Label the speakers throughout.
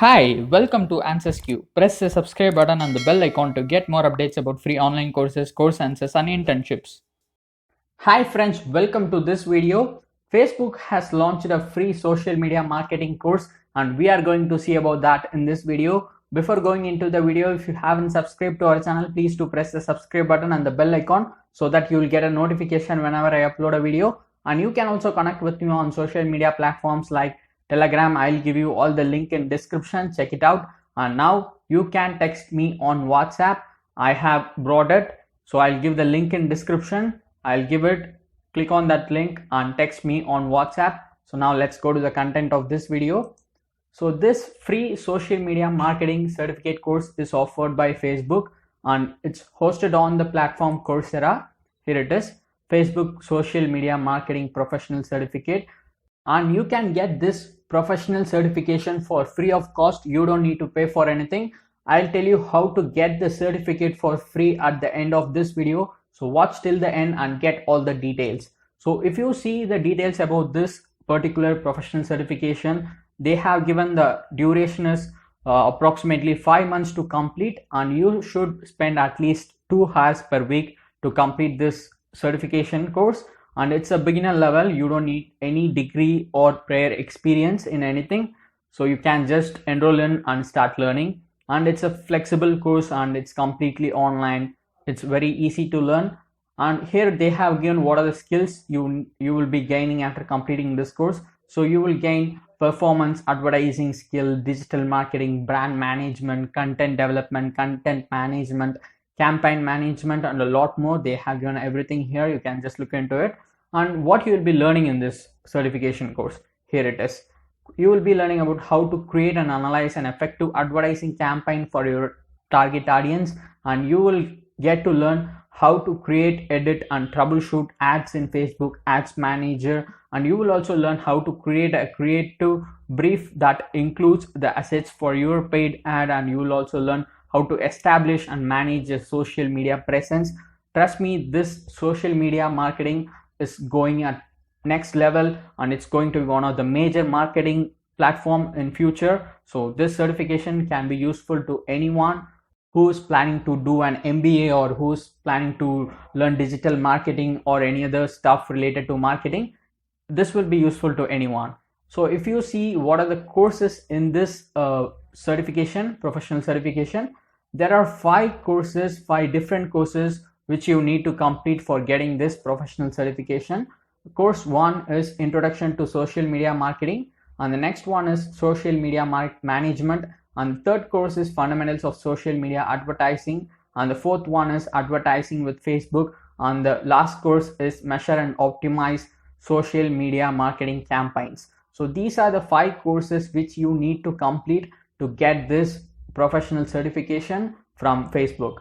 Speaker 1: Hi, welcome to answersQ. Press the subscribe button and the bell icon to get more updates about free online courses, course answers, and internships. Hi friends, welcome to this video. Facebook has launched a free social media marketing course and we are going to see about that in this video. Before going into the video, if you haven't subscribed to our channel, please do press the subscribe button and the bell icon so that you will get a notification whenever I upload a video. And you can also connect with me on social media platforms like Telegram. I'll give you all the link in description. Check it out. And now you can text me on WhatsApp. I have brought it, so I'll give the link in description. I'll give it, click on that link and text me on WhatsApp. So now let's go to the content of this video. So this free social media marketing certificate course is offered by Facebook and it's hosted on the platform Coursera. Here it is, Facebook Social Media Marketing Professional Certificate. And you can get this professional certification for free of cost. You don't need to pay for anything. I'll tell you how to get the certificate for free at the end of this video. So watch till the end and get all the details. So if you see the details about this particular professional certification, they have given the duration is approximately 5 months to complete, and you should spend at least 2 hours per week to complete this certification course. And it's a beginner level. You don't need any degree or prior experience in anything, so you can just enroll in and start learning. And it's a flexible course and it's completely online. It's very easy to learn. And here they have given what are the skills you will be gaining after completing this course. So you will gain performance advertising skill, digital marketing, brand management, content development, content management, campaign management, and a lot more. They have given everything here. You can just look into it. And what you will be learning in this certification course, here it is. You will be learning about how to create and analyze an effective advertising campaign for your target audience, and you will get to learn how to create, edit, and troubleshoot ads in Facebook Ads Manager. And you will also learn how to create a creative brief that includes the assets for your paid ad, and you will also learn how to establish and manage a social media presence. Trust me, this social media marketing is going at next level and it's going to be one of the major marketing platform in future. So this certification can be useful to anyone who is planning to do an MBA or who's planning to learn digital marketing or any other stuff related to marketing. This will be useful to anyone. So if you see what are the courses in this certification, professional certification, there are 5 courses, 5 different courses which you need to complete for getting this professional certification. Course 1 is Introduction to Social Media Marketing, and the next one is Social Media Management, and the third course is Fundamentals of Social Media Advertising, and the fourth one is Advertising with Facebook, and the last course is Measure and Optimize Social Media Marketing Campaigns. So these are the 5 courses which you need to complete to get this professional certification from Facebook.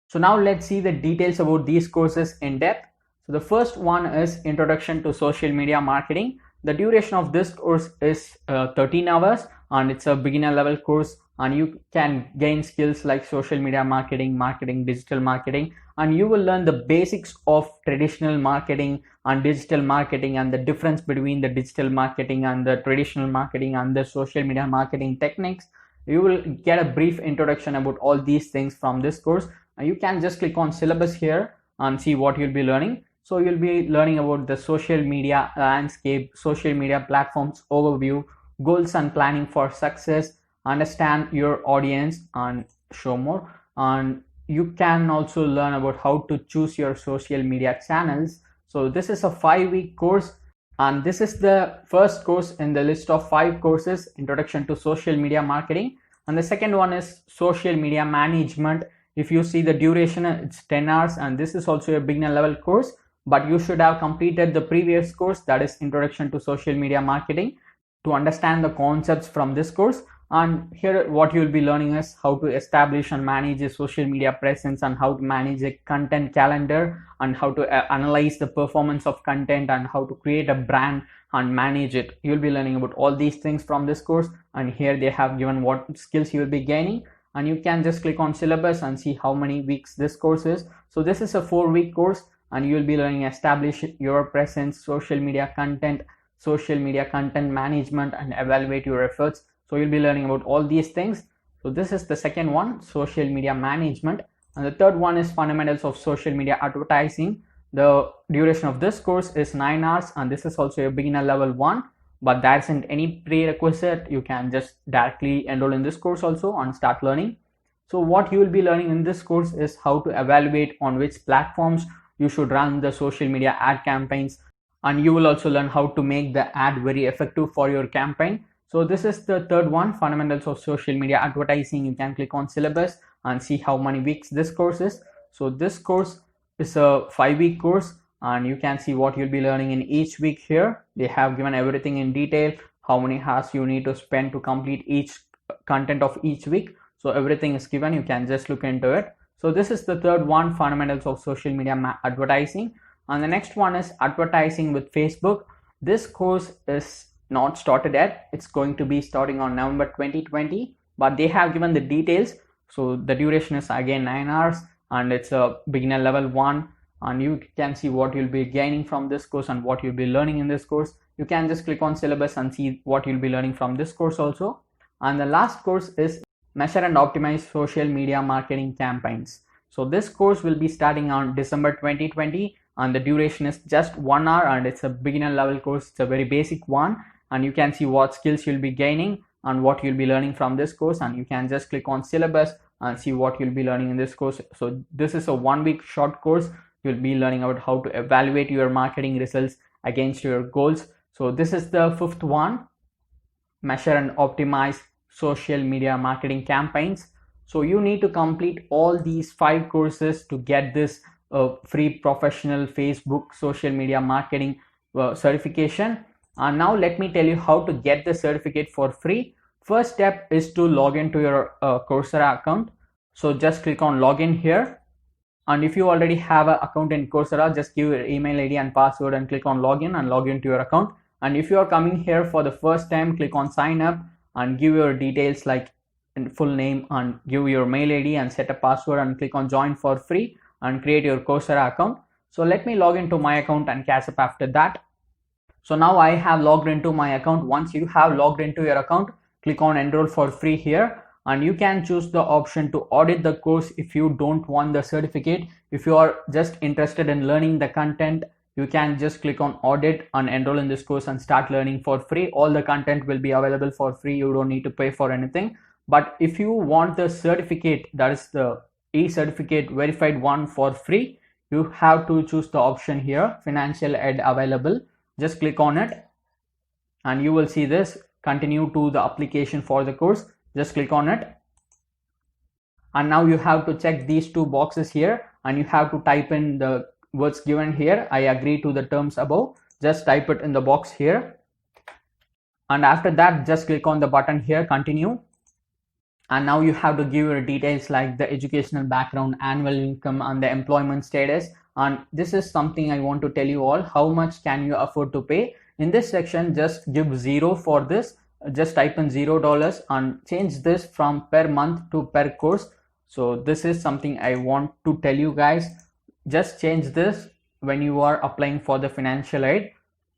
Speaker 1: So now let's see the details about these courses in depth. So the first one is Introduction to Social Media Marketing. The duration of this course is 13 hours and it's a beginner level course, and you can gain skills like social media marketing, digital marketing, and you will learn the basics of traditional marketing and digital marketing and the difference between the digital marketing and the traditional marketing and the social media marketing techniques. You will get a brief introduction about all these things from this course. You can just click on syllabus here and see what you'll be learning. So you'll be learning about the social media landscape, social media platforms overview, goals and planning for success, understand your audience, and show more. And you can also learn about how to choose your social media channels. So this is a 5-week course, and this is the first course in the list of 5 courses, Introduction to Social Media Marketing. And the second one is Social Media Management. If you see the duration, it's 10 hours, and this is also a beginner level course, but you should have completed the previous course, that is Introduction to Social Media Marketing, to understand the concepts from this course. And here what you will be learning is how to establish and manage a social media presence, and how to manage a content calendar, and how to analyze the performance of content, and how to create a brand and manage it. You'll be learning about all these things from this course, and here they have given what skills you will be gaining. And you can just click on syllabus and see how many weeks this course is. So this is a 4-week course, and you will be learning establish your presence, social media content management, and evaluate your efforts. So you'll be learning about all these things. So this is the second one, social media management, and the third one is fundamentals of social media advertising. The duration of this course is 9 hours, and this is also a beginner level one, but there isn't any prerequisite. You can just directly enroll in this course also and start learning. So what you will be learning in this course is how to evaluate on which platforms you should run the social media ad campaigns, and you will also learn how to make the ad very effective for your campaign. So this is the third one, fundamentals of social media advertising. You can click on syllabus and see how many weeks this course is. So this course is a 5-week course, and you can see what you'll be learning in each week here. They have given everything in detail, how many hours you need to spend to complete each content of each week. So everything is given, you can just look into it. So this is the third one, fundamentals of social media advertising. And the next one is advertising with Facebook. This course is not started yet. It's going to be starting on November 2020, but they have given the details. So the duration is again 9 hours, and it's a beginner level one, and you can see what you'll be gaining from this course and what you'll be learning in this course. You can just click on syllabus and see what you'll be learning from this course also. And the last course is measure and optimize social media marketing campaigns. So this course will be starting on December 2020, and the duration is just 1 hour, and it's a beginner level course. It's a very basic one, and you can see what skills you'll be gaining and what you'll be learning from this course, and you can just click on syllabus and see what you'll be learning in this course. So this is a 1-week short course. You'll be learning about how to evaluate your marketing results against your goals. So this is the fifth one, measure and optimize social media marketing campaigns. So you need to complete all these 5 courses to get this free professional Facebook social media marketing certification. And now let me tell you how to get the certificate for free. First step is to log into your Coursera account. So just click on login here, and if you already have an account in Coursera, just give your email ID and password and click on login and log into your account. And if you are coming here for the first time, click on sign up and give your details like full name and give your mail ID and set a password and click on join for free and create your Coursera account. So let me log into my account and catch up after that. So now I have logged into my account. Once you have logged into your account, click on enroll for free here, and you can choose the option to audit the course if you don't want the certificate. If you are just interested in learning the content, you can just click on audit and enroll in this course and start learning for free. All the content will be available for free. You don't need to pay for anything. But if you want the certificate, that is the e-certificate verified one for free, you have to choose the option here, financial aid available. Just click on it and you will see this, continue to the application for the course. Just click on it, and now you have to check these 2 boxes here, and you have to type in the words given here. I agree to the terms above. Just type it in the box here, and after that just click on the button here, continue. And now you have to give your details like the educational background, annual income, and the employment status. And this is something I want to tell you all, how much can you afford to pay. In this section, just give 0 for this. Just type in $0 and change this from per month to per course. So this is something I want to tell you guys. Just change this when you are applying for the financial aid.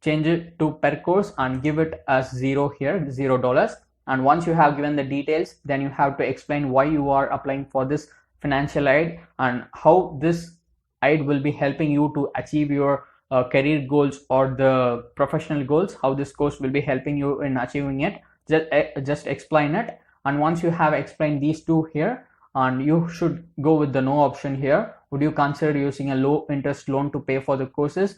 Speaker 1: Change it to per course and give it as 0 here, $0. And once you have given the details, then you have to explain why you are applying for this financial aid and how this aid will be helping you to achieve your career goals or the professional goals, how this course will be helping you in achieving it. Just explain it. And once you have explained these 2 here, and you should go with the no option here. Would you consider using a low interest loan to pay for the courses?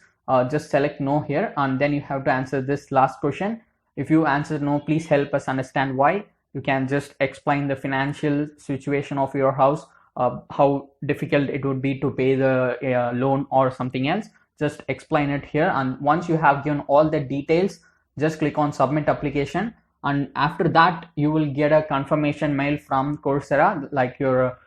Speaker 1: Just select no here, and then you have to answer this last question. If you answer no, please help us understand why. You can just explain the financial situation of your house, how difficult it would be to pay the loan or something else. Just explain it here, and once you have given all the details, just click on submit application, and after that you will get a confirmation mail from Coursera like your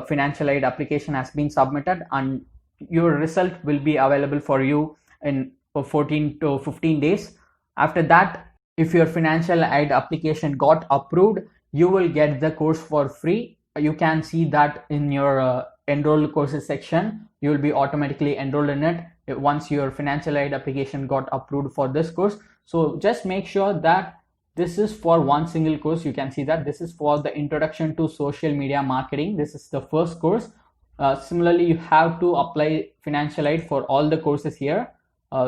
Speaker 1: financial aid application has been submitted, and your result will be available for you in 14 to 15 days. After that, if your financial aid application got approved, you will get the course for free. You can see that in your enrolled courses section. You will be automatically enrolled in it once your financial aid application got approved for this course. So just make sure that This is for one single course. You can see that this is for the introduction to social media marketing. This is the first course. Similarly, you have to apply financial aid for all the courses here.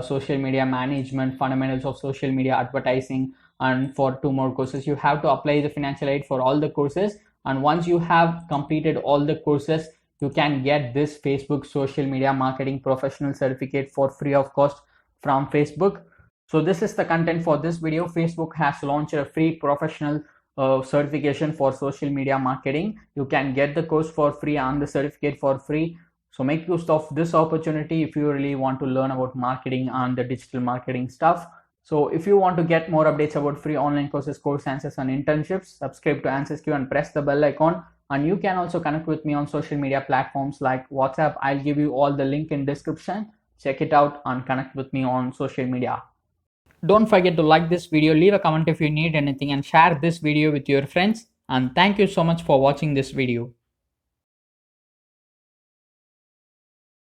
Speaker 1: Social media management, fundamentals of social media advertising, and for 2 more courses you have to apply the financial aid for all the courses. And once you have completed all the courses, you can get this Facebook social media marketing professional certificate for free of cost from Facebook. So this is the content for this video. Facebook has launched a free professional certification for social media marketing. You can get the course for free and the certificate for free. So make use of this opportunity if you really want to learn about marketing and the digital marketing stuff. So if you want to get more updates about free online courses, course answers, and internships, subscribe to answersQ and press the bell icon. And you can also connect with me on social media platforms like WhatsApp. I'll give you all the link in description. Check it out and connect with me on social media. Don't forget to like this video, leave a comment if you need anything, and share this video with your friends. And thank you so much for watching this video.